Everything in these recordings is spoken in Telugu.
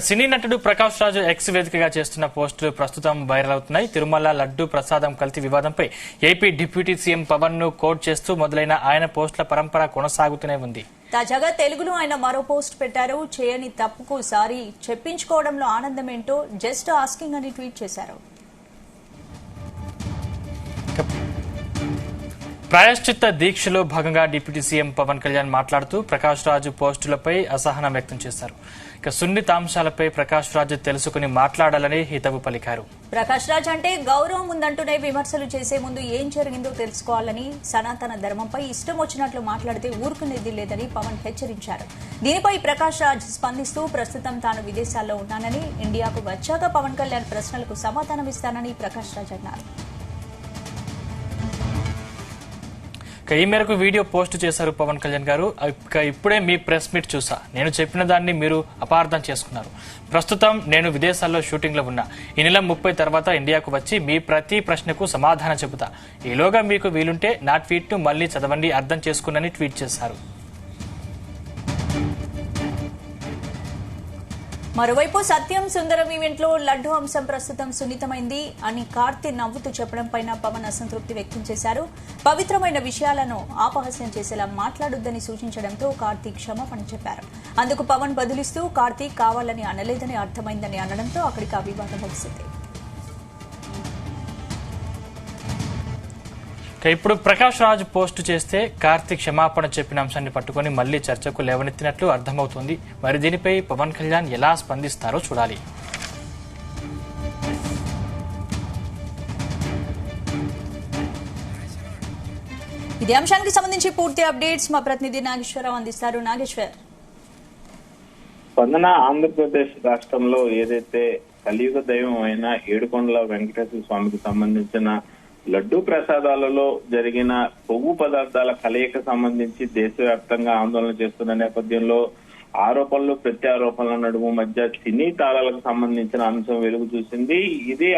సినీ నటుడు ప్రకాష్ రాజు ఎక్స్ వేదికగా చేస్తున్న పోస్టులు ప్రస్తుతం వైరల్ అవుతున్నాయి. తిరుమల లడ్డు ప్రసాదం కల్తీ వివాదంపై ఏపీ డిప్యూటీ సీఎం పవన్ ను కోట్ చేస్తూ మొదలైన ఆయన పోస్టుల పరంపర కొనసాగుతూనే ఉంది. తాజాగా తెలుగులో ఆయన మరో పోస్ట్ పెట్టారు. చేయని తప్పుకు సారీ చెప్పించుకోవడంలో ఆనందమేంటో జస్ట్ ఆస్కింగ్ అని ట్వీట్ చేశారు. ప్రాయశ్చిత్త దీక్షలో భాగంగా డిప్యూటీ సీఎం పవన్ కళ్యాణ్ మాట్లాడుతూ ప్రకాష్ రాజు పోస్టులపై అసహనం వ్యక్తం చేశారు. సున్నిత అంశాలపై ప్రకాష్ రాజు తెలుసుకుని మాట్లాడాలని హితవు పలికారు. ప్రకాష్ రాజ్ అంటే గౌరవం ఉందంటూనే విమర్శలు చేసే ముందు ఏం జరిగిందో తెలుసుకోవాలని, సనాతన ధర్మంపై ఇష్టం వచ్చినట్లు మాట్లాడితే ఊరుకునేది లేదని పవన్ హెచ్చరించారు. దీనిపై ప్రకాష్ రాజ్ స్పందిస్తూ ప్రస్తుతం తాను విదేశాల్లో ఉన్నానని, ఇండియాకు వచ్చాక పవన్ కళ్యాణ్ ప్రశ్నలకు సమాధానమిస్తానని ప్రకాష్ రాజ్ అన్నారు. ఈ మేరకు వీడియో పోస్ట్ చేశారు పవన్ కళ్యాణ్ గారు. ఇప్పుడే మీ ప్రెస్ మీట్ చూసా, నేను చెప్పిన దాన్ని మీరు అపార్థం చేసుకున్నారు. ప్రస్తుతం నేను విదేశాల్లో షూటింగ్ లో ఉన్నా. ఈ నెల 30 తర్వాత ఇండియాకు వచ్చి మీ ప్రతి ప్రశ్నకు సమాధానం చెబుతా. ఈలోగా మీకు వీలుంటే నా ట్వీట్ ను మళ్లీ చదవండి, అర్థం చేసుకున్నని ట్వీట్ చేశారు. మరోవైపు సత్యం సుందరం ఈవెంట్ లో లడ్డు అంశం ప్రస్తుతం సున్నితమైంది అని కార్తీ నవ్వుతూ చెప్పడంపై పవన్ అసంతృప్తి వ్యక్తం చేశారు. పవిత్రమైన విషయాలను ఆపహాస్యం చేసేలా మాట్లాడొద్దని సూచించడంతో కార్తీ క్షమాపణ చెప్పారు. అందుకు పవన్ బదులిస్తూ కార్తీ కావాలని అనలేదని అర్థమైందని అనడంతో అక్కడికి ఆ వివాదం ముగిసింది. ఇప్పుడు ప్రకాష్ రాజ్ పోస్టు చేస్తే కార్తీక్ క్షమాపణ చెప్పిన అంశాన్ని పట్టుకుని మళ్లీ చర్చకు లేవనెత్తినట్లు అర్థమవుతోంది. మరి దీనిపై పవన్ కళ్యాణ్ ఎలా స్పందిస్తారో చూడాలి. ఇదే అంశానికి సంబంధించి పూర్తి అప్డేట్స్ మా ప్రతినిధి నాగేశ్వరరావు అందిస్తారు. నాగేశ్వర్, స్పందన ఆంధ్రప్రదేశ్ రాష్ట్రంలో ఏదైతే కలియుగ దైవం అయిన ఏడుకొండల వెంకటేశ్వర స్వామికి సంబంధించిన లడ్డూ ప్రసాదాలలో జరిగిన కొవ్వు పదార్థాల కలయిక సంబంధించి దేశవ్యాప్తంగా ఆందోళన చేస్తున్న నేపథ్యంలో ఆరోపణలు ప్రత్యారోపణల నడుము మధ్య సినీ తారాలకు సంబంధించిన అంశం వెలుగు చూసింది. ఇది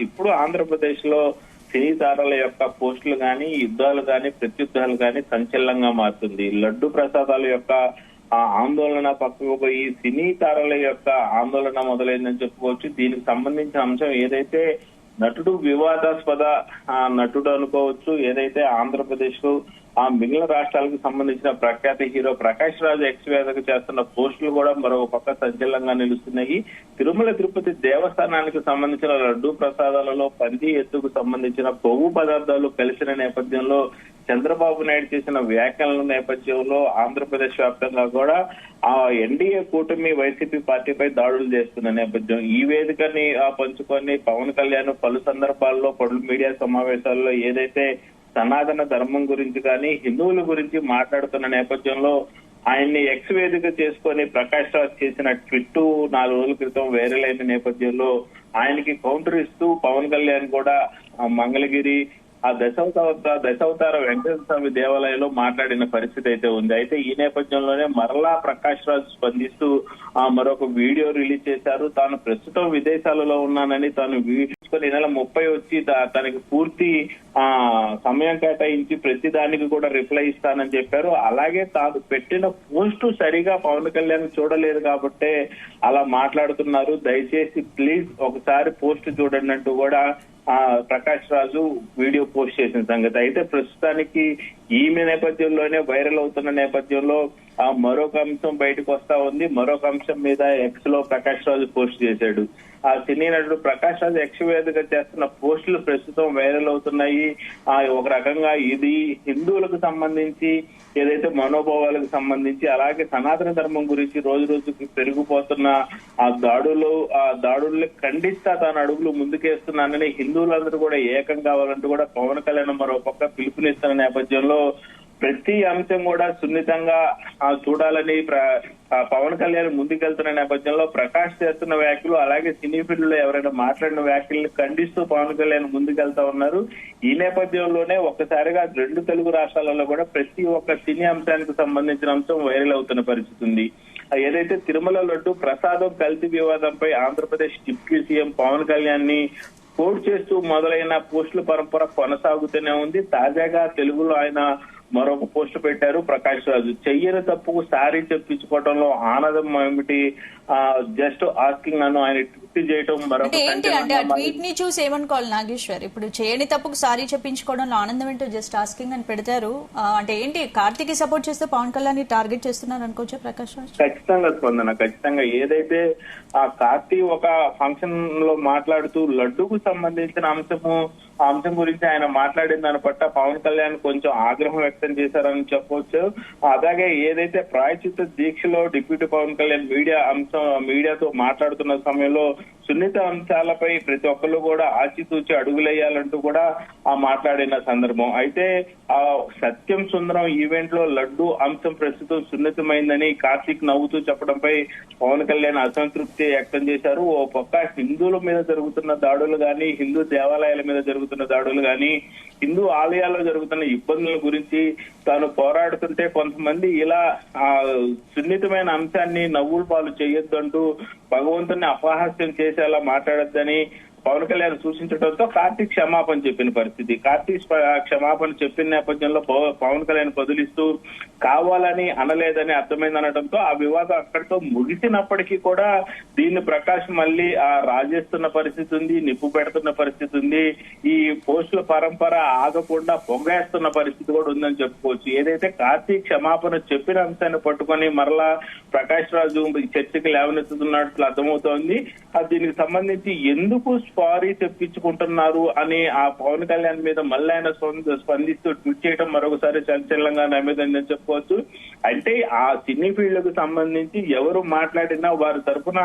ఇప్పుడు ఆంధ్రప్రదేశ్ లో సినీ తారాల యొక్క పోస్టులు గాని, యుద్ధాలు గాని, ప్రత్యుద్ధాలు గాని సంచలనంగా మారుతుంది. లడ్డు ప్రసాదాల యొక్క ఆందోళన పక్కకు పోయి సినీ తారాల యొక్క ఆందోళన మొదలైందని చెప్పుకోవచ్చు. దీనికి సంబంధించిన అంశం ఏదైతే నటుడు వివాదాస్పద నటుడు అనుకోవచ్చు, ఏదైతే ఆంధ్రప్రదేశ్ కు మిగిలిన రాష్ట్రాలకు సంబంధించిన ప్రఖ్యాత హీరో ప్రకాష్ రాజ్ ఎక్స్ వేదిక చేస్తున్న పోస్టులు కూడా మరో పక్క సంచలనంగా నిలుస్తున్నాయి. తిరుమల తిరుపతి దేవస్థానానికి సంబంధించిన లడ్డూ ప్రసాదాలలో పంది ఎత్తుకు సంబంధించిన కొవ్వు పదార్థాలు కలిసిన నేపథ్యంలో చంద్రబాబు నాయుడు చేసిన వ్యాఖ్యల నేపథ్యంలో ఆంధ్రప్రదేశ్ వ్యాప్తంగా కూడా ఆ ఎన్డీఏ కూటమి వైసీపీ పార్టీపై దాడులు చేస్తున్న నేపథ్యం. ఈ వేదికని పంచుకొని పవన్ కళ్యాణ్ పలు సందర్భాల్లో పలు మీడియా సమావేశాల్లో ఏదైతే సనాతన ధర్మం గురించి కానీ, హిందువుల గురించి మాట్లాడుతున్న నేపథ్యంలో ఆయన్ని ఎక్స్ వేదిక చేసుకొని ప్రకాష్ రాజ్ చేసిన ట్వీట్ 4 రోజుల క్రితం వైరల్ అయిన నేపథ్యంలో ఆయనకి కౌంటర్ ఇస్తూ పవన్ కళ్యాణ్ కూడా మంగళగిరి దశావతార వెంకటేశ్వర స్వామి దేవాలయంలో మాట్లాడిన పరిస్థితి అయితే ఉంది. అయితే ఈ నేపథ్యంలోనే మరలా ప్రకాష్ రాజ్ స్పందిస్తూ మరొక వీడియో రిలీజ్ చేశారు. తాను ప్రస్తుతం విదేశాలలో ఉన్నానని, తాను ఈ నెల 30 వచ్చి తనకి పూర్తి సమయం కేటాయించి ప్రతి దానికి కూడా రిప్లై ఇస్తానని చెప్పారు. అలాగే తాను పెట్టిన పోస్టు సరిగా పవన్ కళ్యాణ్ చూడలేదు కాబట్టే అలా మాట్లాడుతున్నారు. దయచేసి ప్లీజ్ ఒకసారి పోస్ట్ చూడండి అంటూ కూడా ప్రకాష్ రాజు వీడియో పోస్ట్ చేసిన సంగతి. అయితే ప్రస్తుతానికి ఈమె నేపథ్యంలోనే వైరల్ అవుతున్న నేపథ్యంలో మరొక అంశం బయటకు వస్తా ఉంది. మరొక అంశం మీద ఎక్స్ లో ప్రకాష్ రాజు పోస్ట్ చేశాడు. ఆ సినీ నటుడు ప్రకాష్ రాజు ఎక్స్ వేదిక చేస్తున్న పోస్టులు ప్రస్తుతం వైరల్ అవుతున్నాయి. ఒక రకంగా ఇది హిందువులకు సంబంధించి ఏదైతే మనోభావాలకు సంబంధించి, అలాగే సనాతన ధర్మం గురించి రోజు రోజుకి పెరిగిపోతున్న ఆ దాడుల్ని ఖండిస్తా తాను అడుగులు ముందుకేస్తున్నానని హిందువులందరూ కూడా ఏకం కావాలంటూ కూడా పవన్ కళ్యాణ్ మరో పక్క పిలుపునిస్తున్న నేపథ్యంలో ప్రతి అంశం కూడా సున్నితంగా చూడాలని పవన్ కళ్యాణ్ ముందుకెళ్తున్న నేపథ్యంలో ప్రకాష్ చేస్తున్న వ్యాఖ్యలు, అలాగే సినీ ఫీల్డ్ లో ఎవరైనా మాట్లాడిన వ్యాఖ్యల్ని ఖండిస్తూ పవన్ కళ్యాణ్ ముందుకెళ్తా ఉన్నారు. ఈ నేపథ్యంలోనే ఒక్కసారిగా 2 తెలుగు రాష్ట్రాలలో కూడా ప్రతి ఒక్క సినీ అంశానికి సంబంధించిన అంశం వైరల్ అవుతున్న పరిస్థితి ఉంది. ఏదైతే తిరుమల లడ్డు ప్రసాదం కల్తీ వివాదంపై ఆంధ్రప్రదేశ్ డిప్యూటీ సీఎం పవన్ కళ్యాణ్ ని కోట్ చేస్తూ మొదలైన పోస్టుల పరంపర కొనసాగుతూనే ఉంది. తాజాగా తెలుగులో ఆయన మరొక పోస్ట్ పెట్టారు ప్రకాష్ రాజు. చెయ్యని తప్పుకు సారీ చెప్పించుకోవడంలో ఆనందం ఏమిటి జస్ట్ ఆస్కింగ్ నన్ను ఆయన ట్వీట్ చేయటం అంటే ఏంటి అంటే ఆ ట్వీట్ ని చూసి ఏమనుకోవాలి నాగేశ్వర్? ఇప్పుడు చేయని తప్పుకు సారీ చెప్పించుకోవడంలో ఆనందం ఏంటో జస్ట్ ఆస్కింగ్ అని పెడతారు. అంటే ఏంటి కార్తీక్ కి సపోర్ట్ చేస్తే పవన్ కళ్యాణ్ ని టార్గెట్ చేస్తున్నారు అనుకోవచ్చా ప్రకాష్ రాజ్? ఖచ్చితంగా స్పందన, ఖచ్చితంగా. ఏదైతే ఆ కార్తీ ఒక ఫంక్షన్ లో మాట్లాడుతూ లడ్డూకు సంబంధించిన ఆ అంశం గురించి ఆయన మాట్లాడిన దాన్ని పట్ల పవన్ కళ్యాణ్ కొంచెం ఆగ్రహం వ్యక్తం చేశారని చెప్పవచ్చు. అలాగే ఏదైతే ప్రాయచిత్త దీక్షలో డిప్యూటీ పవన్ కళ్యాణ్ మీడియాతో మాట్లాడుతున్న సమయంలో సున్నిత అంశాలపై ప్రతి ఒక్కరు కూడా ఆచితూచి అడుగులేయాలంటూ కూడా మాట్లాడిన సందర్భం. అయితే ఆ సత్యం సుందరం ఈవెంట్ లో లడ్డు అంశం ప్రస్తుతం సున్నితమైందని కార్తీక్ నవ్వుతూ చెప్పడంపై పవన్ కళ్యాణ్ అసంతృప్తి వ్యక్తం చేశారు. ఓ పక్క హిందువుల మీద జరుగుతున్న దాడులు గాని, హిందూ దేవాలయాల మీద జరుగుతున్న దాడులు గాని, హిందూ ఆలయాల్లో జరుగుతున్న ఇబ్బందుల గురించి తాను పోరాడుతుంటే కొంతమంది ఇలా సున్నితమైన అంశాన్ని నవ్వుల పాలు చేయొద్దంటూ భగవంతుని అపహాస్యం చేసేలా మాట్లాడొద్దని పవన్ కళ్యాణ్ సూచించడంతో కార్తీక్ క్షమాపణ చెప్పిన పరిస్థితి. కార్తీక్ క్షమాపణ చెప్పిన నేపథ్యంలో పవన్ కళ్యాణ్ బదులిస్తూ కావాలని అనలేదని అర్థమైంది అనడంతో ఆ వివాదం అక్కడితో ముగిసినప్పటికీ కూడా దీన్ని ప్రకాష్ మళ్ళీ రాజేస్తున్న పరిస్థితి ఉంది, నిప్పు పెడుతున్న పరిస్థితి ఉంది. ఈ పోస్టుల పరంపర ఆగకుండా పొంగేస్తున్న పరిస్థితి కూడా ఉందని చెప్పుకోవచ్చు. ఏదైతే కార్తీక్ క్షమాపణ చెప్పిన అంశాన్ని పట్టుకొని మరలా ప్రకాష్ రాజు చర్చకి లేవనెత్తుతున్నట్లు అర్థమవుతోంది. దీనికి సంబంధించి ఎందుకు సారీ తెప్పించుకుంటున్నారు అని ఆ పవన్ కళ్యాణ్ మీద మళ్ళీ ఆయన స్పందిస్తూ ట్వీట్ చేయడం మరొకసారి సంచలనంగా నమ్మేదని చెప్పుకోవచ్చు. అంటే ఆ సినీ ఫీల్డ్ కు సంబంధించి ఎవరు మాట్లాడినా వారి తరఫున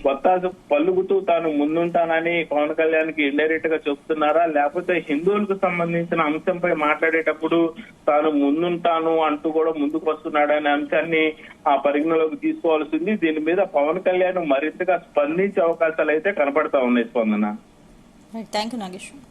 వత్తాసు పలుకుతూ తాను ముందుంటానని పవన్ కళ్యాణ్ కి ఇండైరెక్ట్ గా చెప్తున్నారా, లేకపోతే హిందువులకు సంబంధించిన అంశంపై మాట్లాడేటప్పుడు తాను ముందుంటాను అంటూ కూడా ముందుకు వస్తున్నాడనే అంశాన్ని పరిగణలోకి తీసుకోవాల్సింది. దీని మీద పవన్ కళ్యాణ్ మరింతగా స్పందించే అవకాశాలు అయితే కనపడతా ఉన్నాయి స్పందన. Thank you Nageshwar.